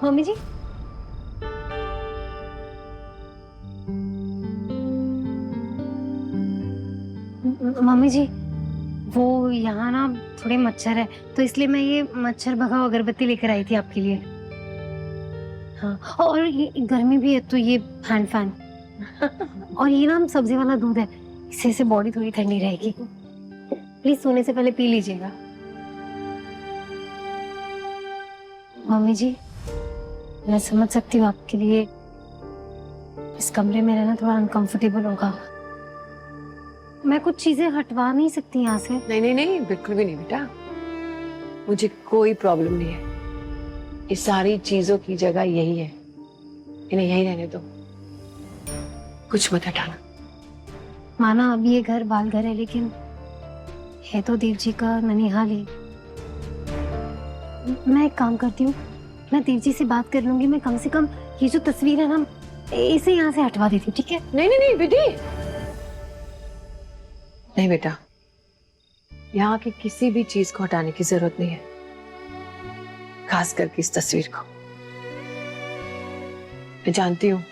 Mummy जी, mummy जी, वो यहाँ ना थोड़े मच्छर है, तो इसलिए मैं ये मच्छर भगाओ अगरबत्ती लेकर आई थी आपके लिए। हाँ, और ये गर्मी भी है तो ये हैंड फैन। और ये ना सब्जी वाला दूध है, इससे बॉडी थोड़ी ठंडी रहेगी। प्लीज सोने से पहले पी लीजिएगा। मम्मी जी, मैं समझ सकती हूँ आपके लिए इस कमरे में रहना थोड़ा अनकंफर्टेबल होगा। मैं कुछ चीजें हटवा नहीं सकती यहाँ से। नहीं नहीं नहीं, बिल्कुल भी नहीं बेटा, मुझे कोई प्रॉब्लम नहीं है। ये सारी चीजों की जगह यही है, इन्हें यही रहने दो, कुछ मत हटाना। माना अब ये घर बाल घर है, लेकिन है तो देव जी का ननिहाल ही। मैं एक काम करती हूँ, मैं देव जी से बात कर लूंगी। मैं कम से कम ये जो तस्वीर है ना, इसे यहाँ से हटवा देती हूँ, ठीक है? नहीं नहीं नहीं बेटी, नहीं बेटा, यहाँ की किसी भी चीज को हटाने की जरूरत नहीं है, खास करके इस तस्वीर को। मैं जानती हूँ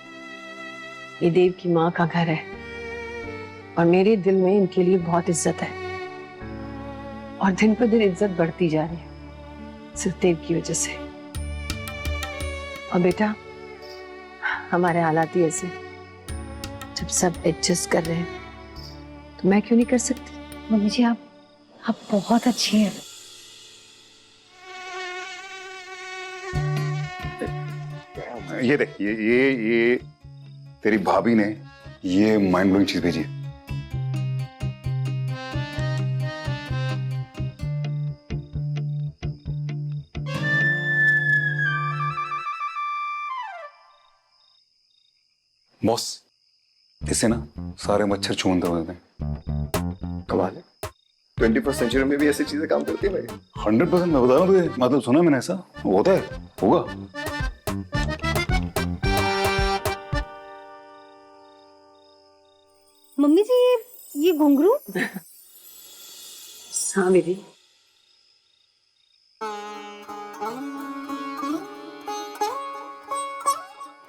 ये देव की माँ का घर है और मेरे दिल में इनके लिए बहुत इज्जत है, और दिन पर दिन इज्जत बढ़ती जा रही है सिर्फ देव की वजह से। और बेटा, हमारे हालात ही ऐसे, जब सब एडजस्ट कर रहे हैं तो मैं क्यों नहीं कर सकती? मम्मी जी, आप बहुत अच्छी हैं। ये देख, ये तेरी भाभी ने ये माइंड ब्लोइंग चीज भेजी है। बॉस, इससे ना सारे मच्छर छूंदर हो जाते हैं। कमाल है, 21st सेंचुरी में भी ऐसी चीजें काम करती है भाई। 100% मैं बता रहा हूँ तुझे, मतलब सुना मैंने, ऐसा होता है, होगा। मम्मी जी, ये घुंघरू? हाँ दीदी,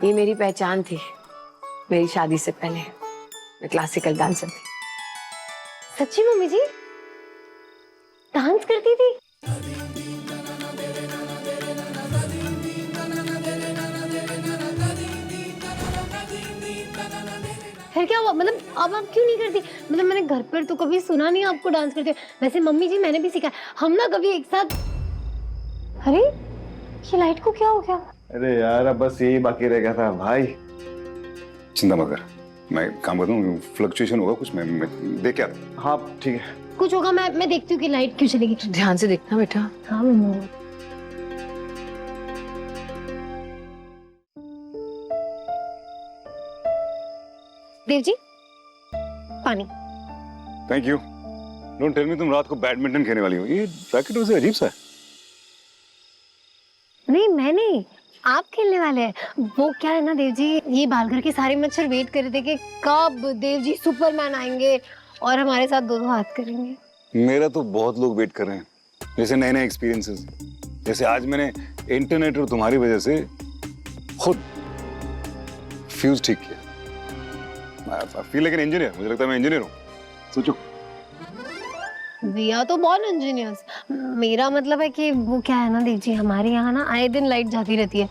ये मेरी पहचान थी मेरी शादी से पहले। मैं क्लासिकल डांसर थी। सच्ची मम्मी जी डांस करती थी? फिर क्या हुआ? मतलब अब आप क्यों नहीं करती? मतलब मैंने घर पर तो कभी सुना नहीं आपको डांस करते हुए। वैसे मम्मी जी, मैंने भी सीखा है। हम ना कभी एक साथ। अरे ये लाइट को क्या हो गया? अरे यार, अब बस यही बाकी रह गया था भाई। चिंता मत कर, मैं काम करता हूँ, फ्लक्चुएशन होगा कुछ, मैं देख के आता हूँ। हाँ ठीक है। कुछ होगा, मैं देखती हूँ कि लाइट क्यों चलेगी। ध्यान से देखना बेटा। हाँ मम्मी। देव जी, पानी। Thank you. Don't tell me तुम रात को बैडमिंटन खेलने वाली हो। ये रैकेट वैसे अजीब सा है। नहीं, मैं नहीं, आप खेलने वाले हैं। वो क्या है ना देव जी, ये बालघर के सारे मच्छर वेट कर रहे थे कि कब देव जी सुपरमैन आएंगे और हमारे साथ दो हाथ करेंगे। मेरा तो बहुत लोग वेट कर रहे हैं, जैसे नए नए एक्सपीरियंसेस। जैसे आज मैंने इंटरनेट और तुम्हारी वजह से खुद फ्यूज ठीक किया। I feel like an engineer, मुझे लगता है मैं इंजीनियर हूँ। सोचो। वी आर तो बॉर्न इंजीनियर्स। मेरा मतलब है कि वो क्या है ना देव जी, हमारे यहाँ ना आए दिन लाइट जाती रहती है,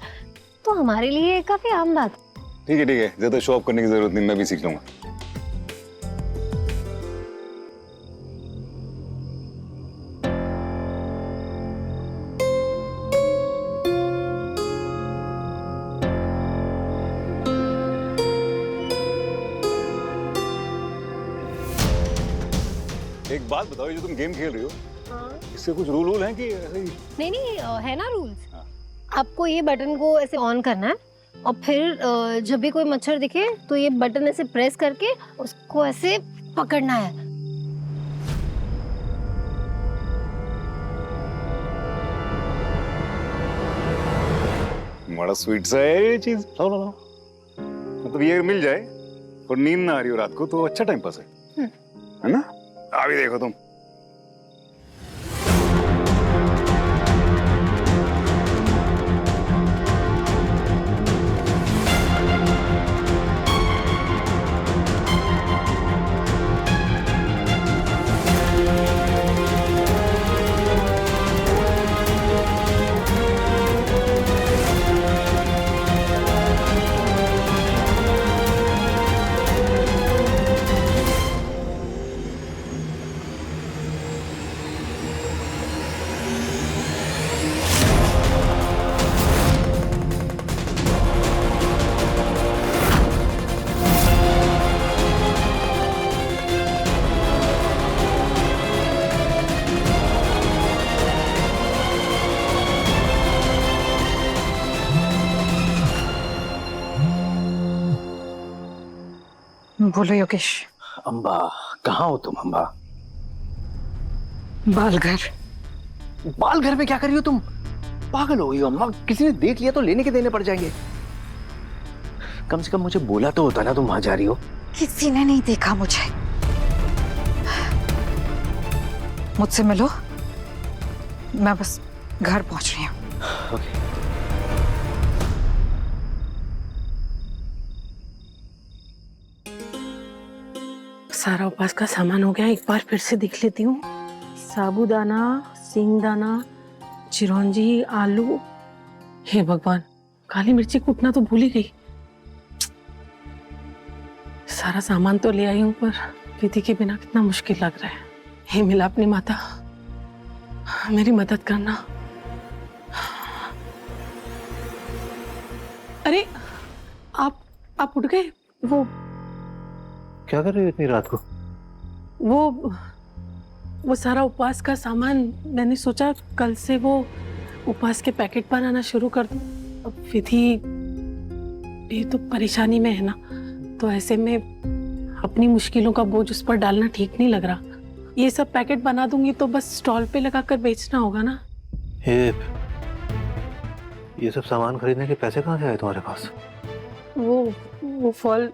तो हमारे लिए काफी आम बात। ठीक है, ज्यादा शो ऑफ करने की जरूरत नहीं, मैं भी सीख लूंगा। एक बात बताओ, ये जो तुम गेम खेल रही हो, हाँ? इसके कुछ रूल हैं कि ऐसे ही? नहीं, है ना रूल्स। आपको ये बटन को ऐसे ऑन करना है और फिर जब भी कोई मच्छर दिखे तो ये बटन ऐसे प्रेस करके उसको ऐसे पकड़ना है। बड़ा स्वीट सा है ये चीज। लो। मतलब ये मिल जाए और नींद ना आ रही हो रात को तो अच्छा टाइम पास है ना? अभी देखो तुम। बोलो योगेश। अम्बा, कहाँ हो तुम अम्बा? बालघर। बाल घर में क्या कर रही हो तुम? पागल हो गई हो अम्मा, किसी ने देख लिया तो लेने के देने पड़ जाएंगे। कम से कम मुझे बोला तो होता ना तुम वहां जा रही हो। किसी ने नहीं देखा मुझे। मुझसे मिलो, मैं बस घर पहुंच रही हूँ। ओके। सारा उपास का सामान हो गया, एक बार फिर से देख लेती हूँ। साबूदाना, सींगदाना, चिरौंजी, आलू। हे भगवान, काली मिर्ची कूटना तो भूल ही गई। सारा सामान तो ले आई हूँ, पर विधि के बिना कितना मुश्किल लग रहा है। हे मिला अपनी माता, मेरी मदद करना। अरे आप उठ गए? वो क्या कर रही हो इतनी रात को? वो सारा उपवास का सामान, मैंने सोचा कल से वो उपवास के पैकेट बनाना शुरू कर दूं। अब विधि ये तो परेशानी में है ना, तो ऐसे में अपनी मुश्किलों का बोझ उस पर डालना ठीक नहीं लग रहा। ये सब पैकेट बना दूंगी तो बस स्टॉल पे लगाकर बेचना होगा ना। ये सब सामान खरीदने के पैसे कहाँ से आए तुम्हारे पास? वो फॉल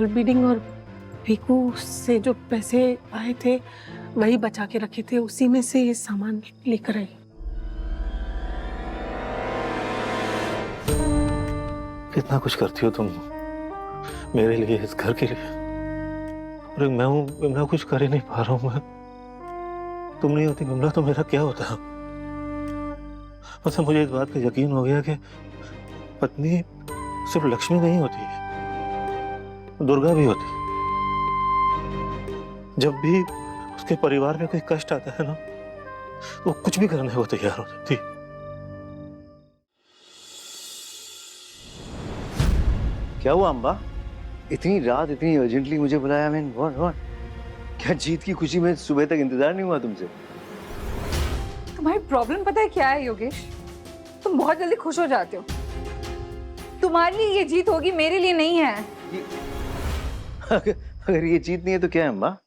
बीडिंग और पीकू से जो पैसे आए थे वही बचा के रखे थे, उसी में से ये सामान लेकर आई। कितना कुछ करती हो तुम मेरे लिए, इस घर के लिए। और मैं कुछ कर ही नहीं पा रहा हूँ। मैं तुम नहीं होती विमला तो मेरा क्या होता। मतलब मुझे इस बात का यकीन हो गया कि पत्नी सिर्फ लक्ष्मी नहीं होती, दुर्गा भी होती। जब भी उसके परिवार में कोई कष्ट आता है ना, वो कुछ भी करने को तैयार हो जाती। क्या हुआ अम्बा? इतनी रात इतनी अर्जेंटली मुझे बुलाया? व्हाट? क्या जीत की खुशी में सुबह तक इंतजार नहीं हुआ तुमसे? तुम्हारी प्रॉब्लम पता है क्या है योगेश? तुम बहुत जल्दी खुश हो जाते हो। तुम्हारे लिए ये जीत होगी, मेरे लिए नहीं है। अगर ये जीत नहीं है तो क्या है अम्बा?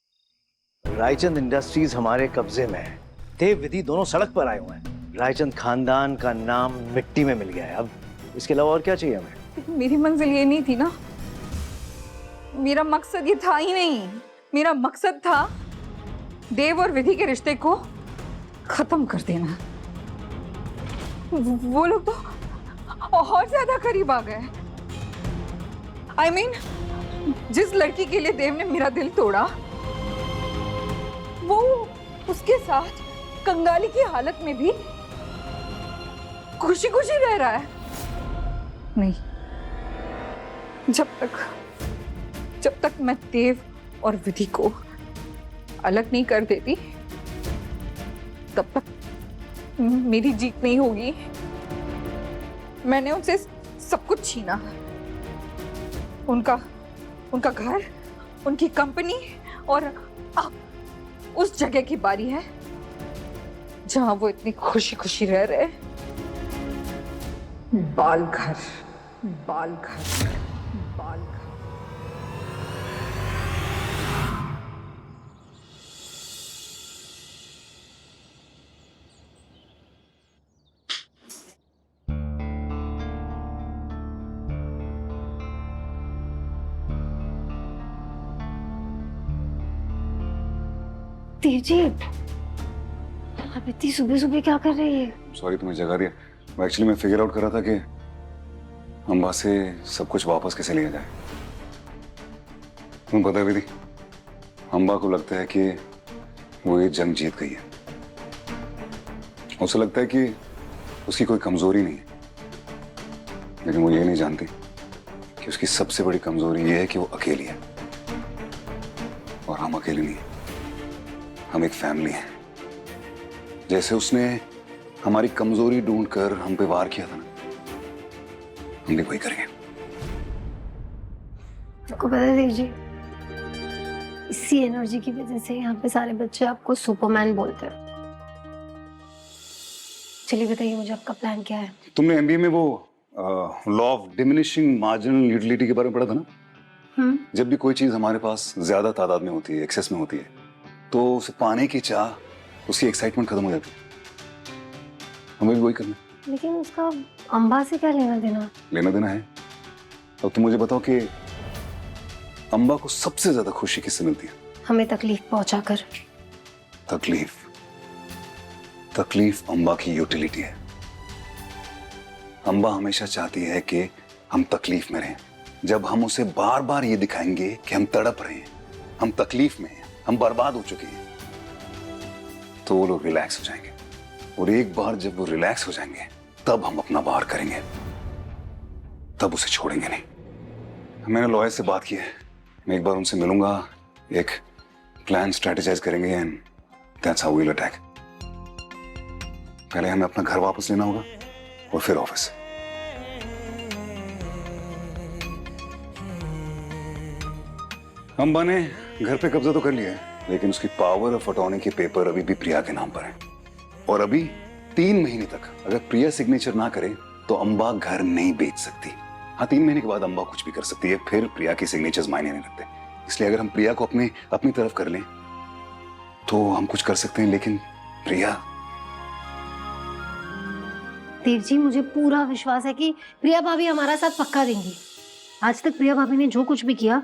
रायचंद इंडस्ट्रीज हमारे कब्जे में है। देव विधि दोनों सड़क पर आए हुए हैं। रायचंद खानदान का नाम मिट्टी में मिल गया है। अब इसके अलावा और क्या चाहिए हमें? मेरी मंजिल ये नहीं थी ना, मेरा मकसद ये था ही नहीं। मेरा मकसद था देव और विधि के रिश्ते को खत्म कर देना। वो लोग तो और ज्यादा करीब आ गए। I mean, जिस लड़की के लिए देव ने मेरा दिल तोड़ा, वो उसके साथ कंगाली की हालत में भी खुशी खुशी रह रहा है। नहीं, जब तक मैं देव और विधि को अलग नहीं कर देती, तब तक मेरी जीत नहीं होगी। मैंने उनसे सब कुछ छीना, उनका घर, उनकी कंपनी, और अब उस जगह की बारी है जहां वो इतनी खुशी खुशी रह रहे। बालघर, बालघर, बालघर। देव जी, आप इतनी सुबह सुबह क्या कर रही है? सॉरी तुम्हें जगा दिया। एक्चुअली मैं फिगर आउट कर रहा था कि अम्बा से सब कुछ वापस कैसे लिया जाए। तुम्हें पता है विधि, अम्बा को लगता है कि वो ये जंग जीत गई है। उसे लगता है कि उसकी कोई कमजोरी नहीं है, लेकिन वो ये नहीं जानती कि उसकी सबसे बड़ी कमजोरी ये है कि वो अकेली है। और हम अकेले नहीं हैं, हम एक फैमिली हैं। जैसे उसने हमारी कमजोरी ढूंढकर हम पे वार किया था ना, हम भी वही करेंगे। आपको पता है देव जी, इसी एनर्जी की वजह से यहाँ पे सारे बच्चे आपको सुपरमैन बोलते हैं। चलिए बताइए मुझे, आपका प्लान क्या है? तुमने एमबीए में वो law of diminishing marginal utility के बारे में पढ़ा था ना? जब भी कोई चीज हमारे पास ज्यादा तादाद में होती है, एक्सेस में होती है, तो उसे पाने की चाह, उसकी एक्साइटमेंट खत्म हो जाती है। हमें भी वही करना है। लेकिन उसका अम्बा से क्या लेना देना? लेना देना है। अब तुम मुझे बताओ कि अम्बा को सबसे ज्यादा खुशी किससे मिलती है? हमें तकलीफ पहुंचाकर। तकलीफ अम्बा की यूटिलिटी है। अम्बा हमेशा चाहती है कि हम तकलीफ में रहें। जब हम उसे बार बार ये दिखाएंगे कि हम तड़प रहे हैं, हम तकलीफ में हैं, हम बर्बाद हो चुके हैं, तो वो लोग रिलैक्स हो जाएंगे। और एक बार जब वो रिलैक्स हो जाएंगे, तब हम अपना बाहर करेंगे, तब उसे छोड़ेंगे नहीं। मैंने लॉयर से बात की है, मैं एक बार उनसे मिलूंगा, एक प्लान स्ट्रेटेजाइज करेंगे and that's how we will attack. पहले हमें अपना घर वापस लेना होगा और फिर ऑफिस। अम्बा ने घर पे कब्जा तो कर लिया है, लेकिन उसकी पावर ऑफ अटॉर्नी के पेपर अभी भी प्रिया के नाम पर है। और अभी 3 महीने तक अगर प्रिया सिग्नेचर ना करे तो अम्बा घर नहीं बेच सकती। हाँ, 3 महीने के बाद अम्बा कुछ भी कर सकती है, फिर प्रिया की सिग्नेचर्स मायने नहीं रखते। इसलिए अगर हम प्रिया को अपनी तरफ कर लें तो हम कुछ कर सकते हैं, लेकिन प्रिया। देव जी, मुझे पूरा विश्वास है कि प्रिया भाभी हमारा साथ पक्का देंगी। आज तक प्रिया भाभी ने जो कुछ भी किया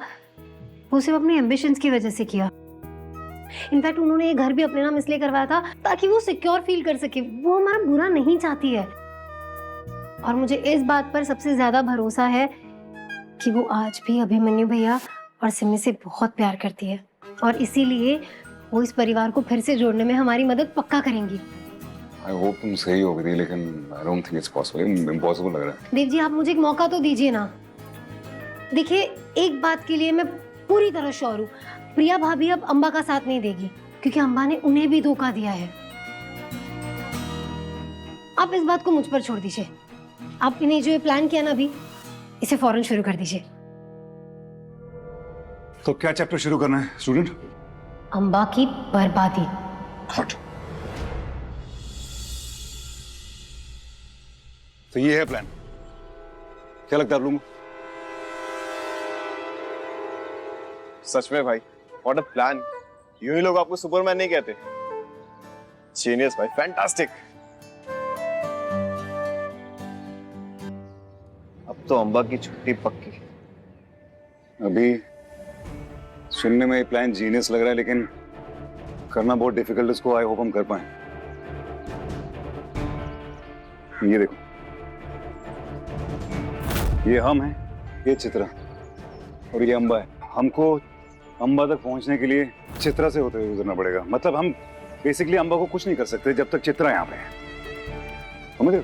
वो सिर्फ अपने एम्बिशंस की वजह से किया। इनफैक्ट उन्होंने ये घर भी अपने नाम इसलिए करवाया था ताकि वो सिक्योर फील कर सके। वो हमारा बुरा नहीं चाहती है। और मुझे इस बात पर सबसे ज्यादा भरोसा है कि वो आज भी अभिमन्यु भैया और सिमी से बहुत प्यार करती है, और इसीलिए वो इस परिवार को फिर से जोड़ने में हमारी मदद पक्का करेंगी। आई होप तुम सही हो गई, लेकिन I don't think it's possible. Impossible लग रहा है। देव जी, आप मुझे एक मौका तो दीजिए ना। देखिए, एक बात के लिए मैं पूरी तरह श्योर हूँ, प्रिया भाभी अब अम्बा का साथ नहीं देगी, क्योंकि अम्बा ने उन्हें भी धोखा दिया है। आप इस बात को मुझ पर छोड़ दीजिए। आपने जो ये प्लान किया ना अभी, इसे फौरन शुरू कर दीजिए। तो क्या चैप्टर शुरू करना है स्टूडेंट? अम्बा की बर्बादी। हट। तो ये है प्लान। क्या लगता है आप लोगों को? सच में भाई, व्हाट अ प्लान। यूं ही लोग आपको सुपरमैन नहीं कहते। जीनियस भाई, फैंटास्टिक। अब तो अम्बा की छुट्टी पक्की। अभी सुनने में ये प्लान जीनियस लग रहा है, लेकिन करना बहुत डिफिकल्ट। इसको आई होप हम कर पाए। ये देखो, ये हम हैं, ये चित्रा, और ये अम्बा है। हमको अम्बा तक पहुंचने के लिए चित्रा से होते हुए गुजरना पड़ेगा। मतलब हम बेसिकली अम्बा को कुछ नहीं कर सकते जब तक चित्रा यहाँ पे है। समझ रहे?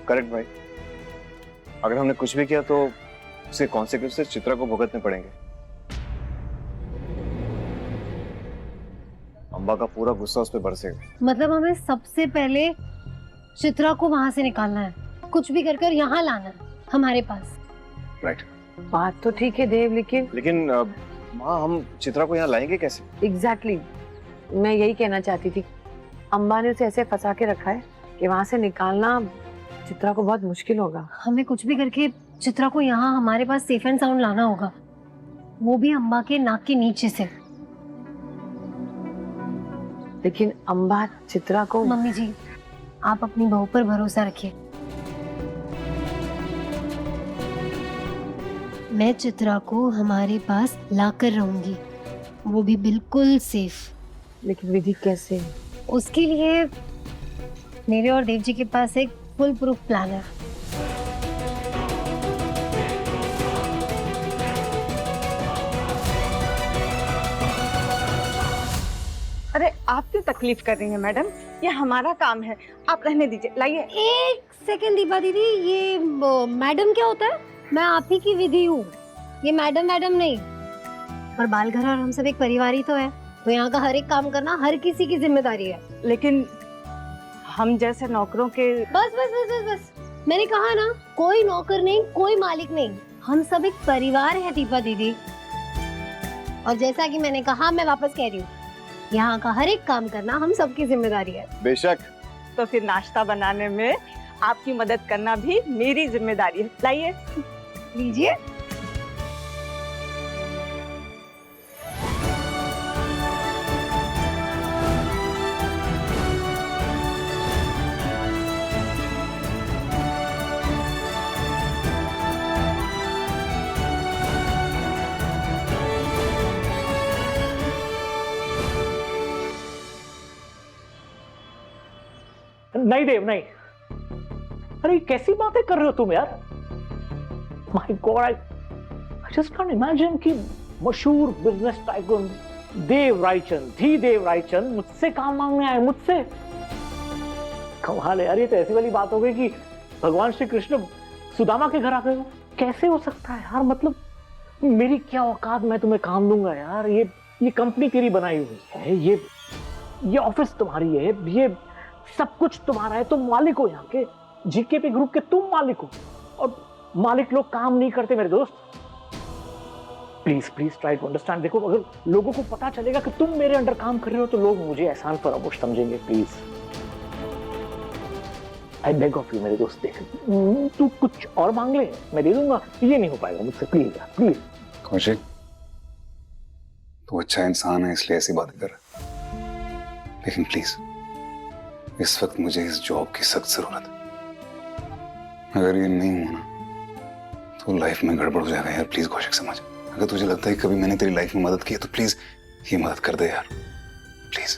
करेक्ट भाई। अगर हमने कुछ भी किया तो उसके कॉन्सिक्वेंसेस चित्रा को भुगतने पड़ेंगे। अम्बा का पूरा गुस्सा उस पर बरसेगा। मतलब हमें सबसे पहले चित्रा को वहां से निकालना है, कुछ भी कर यहाँ लाना है हमारे पास। राइट। बात तो ठीक है देव, लेकिन माँ, हम चित्रा को यहाँ लाएंगे कैसे? एग्जैक्टली मैं यही कहना चाहती थी। अम्बा ने उसे ऐसे फंसा के रखा है कि वहां से निकालना चित्रा को बहुत मुश्किल होगा। हमें कुछ भी करके चित्रा को यहाँ हमारे पास सेफ एंड साउंड लाना होगा, वो भी अम्बा के नाक के नीचे से। लेकिन अम्बा चित्रा को। मम्मी जी, आप अपनी बहू पर भरोसा रखिए। मैं चित्रा को हमारे पास लाकर रहूंगी, वो भी बिल्कुल सेफ। लेकिन विधि कैसे? उसके लिए मेरे और देव जी के पास एक फुल प्रूफ प्लान है। अरे आप क्यों तकलीफ कर रही हैं मैडम, ये हमारा काम है, आप रहने दीजिए। लाइए। एक सेकंड दीपा दीदी, ये मैडम क्या होता है? मैं आप ही की विधि हूँ, ये मैडम नहीं। और बालघर और हम सब एक परिवार ही तो है, तो यहाँ का हर एक काम करना हर किसी की जिम्मेदारी है। लेकिन हम जैसे नौकरों के। बस बस बस बस बस, मैंने कहा ना, कोई नौकर नहीं, कोई मालिक नहीं, हम सब एक परिवार है दीपा दीदी। और जैसा कि मैंने कहा, मैं वापस कह रही हूँ, यहाँ का हर एक काम करना हम सबकी जिम्मेदारी है। बेशक। तो फिर नाश्ता बनाने में आपकी मदद करना भी मेरी जिम्मेदारी है। लाइए। लीजिए। नहीं देव, नहीं। अरे कैसी बातें कर रहे हो तुम यार? My God, I just can't imagine कि मशहूर बिजनेस टाइकून देव रायचंद, धी देव रायचंद मुझसे काम मांगने आए, मुझसे। कमाल है यार, ये तो ऐसी वाली बात हो गई कि भगवान श्री कृष्ण सुदामा के घर आ गए हो। कैसे हो सकता है यार? मतलब मेरी क्या औकात, मैं तुम्हें काम दूंगा यार। ये कंपनी तेरी बनाई हुई है, ये ऑफिस तुम्हारी है, ये सब कुछ तुम्हारा है, तुम मालिक हो यहाँ के, जीकेपी ग्रुप के तुम मालिक हो। और मालिक लोग काम नहीं करते मेरे दोस्त। Please please try to understand. देखो, अगर लोगों को पता चलेगा कि तुम मेरे अंडर काम कर रहे हो तो लोग मुझे एहसान फरामोश समझेंगे। Please, I beg of you मेरे दोस्त। देख, तू कुछ और मांग ले, मैं दे दूंगा। ये नहीं हो पाएगा मुझसे, प्लीज यार, प्लीज। कौशिक, तू अच्छा इंसान है इसलिए ऐसी बातें कर रहा है, लेकिन प्लीज इस वक्त मुझे इस जॉब की सख्त जरूरत है। अगर ये नहीं हुआ ना तो लाइफ में गड़बड़ हो जाएगा यार। प्लीज कौशिक समझ। अगर तुझे लगता है कि कभी मैंने तेरी लाइफ में मदद की है तो प्लीज ये मदद कर दे यार, प्लीज।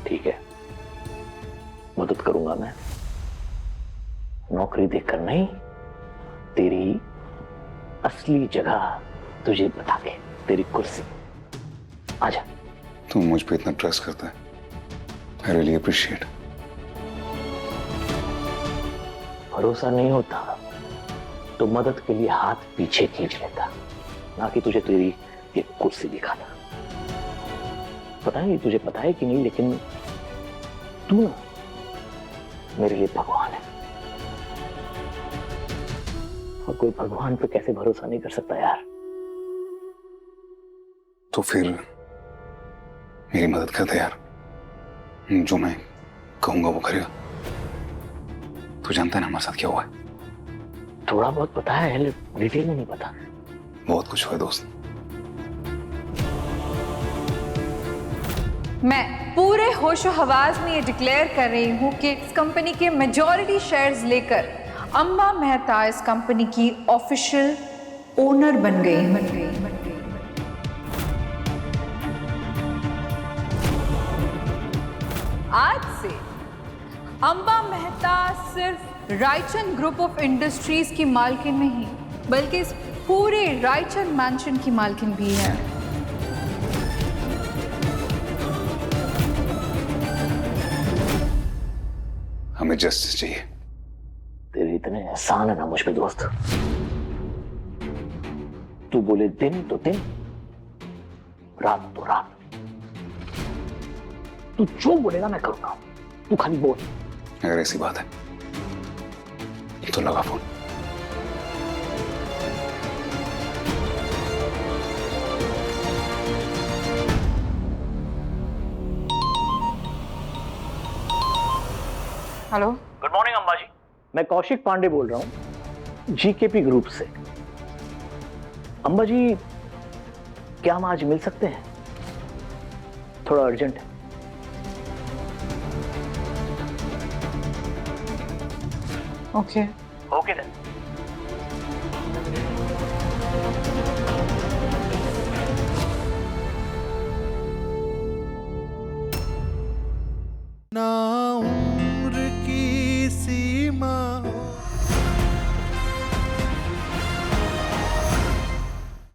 ठीक है, मदद करूंगा मैं। नौकरी देखकर नहीं, तेरी असली जगह तुझे बता के, तेरी कुर्सी। आजा। तू मुझ पे इतना ट्रस्ट करता है, आई रियली अप्रिशिएट। भरोसा नहीं होता तो मदद के लिए हाथ पीछे खींच लेता, ना कि तुझे तेरी ये कुर्सी दिखाता। पता नहीं तुझे पता है कि नहीं, लेकिन तू ना मेरे लिए भगवान है। और कोई भगवान पे कैसे भरोसा नहीं कर सकता यार। तो फिर मेरी मदद कर दे यार, जो मैं कहूंगा वो करेगा। तू जानता है ना हमारे साथ क्या हुआ है? थोड़ा बहुत पता है, डिटेल में नहीं पता। बहुत कुछ हुआ है दोस्त। मैं पूरे होशो हवास में ये डिक्लेयर कर रही हूँ कि इस कंपनी के मेजॉरिटी शेयर्स लेकर अंबा मेहता इस कंपनी की ऑफिशियल ओनर बन गई। आज से अंबा मेहता सिर्फ रायचंद ग्रुप ऑफ इंडस्ट्रीज की मालकिन नहीं, बल्कि इस पूरे रायचंद मैंशन की मालकिन भी है। हमें जस्टिस चाहिए। तेरे इतने एहसान है ना मुझ पे दोस्त। तू बोले दिन तो दिन, रात तो रात। तू जो बोलेगा मैं करूंगा, तू खाली बोल। अगर ऐसी बात है तो लगा phone. Hello, good morning Amba ji. मैं कौशिक पांडे बोल रहा हूं, जीकेपी ग्रुप से। अम्बा जी, क्या हम आज मिल सकते हैं? थोड़ा अर्जेंट है। ओके। Okay then.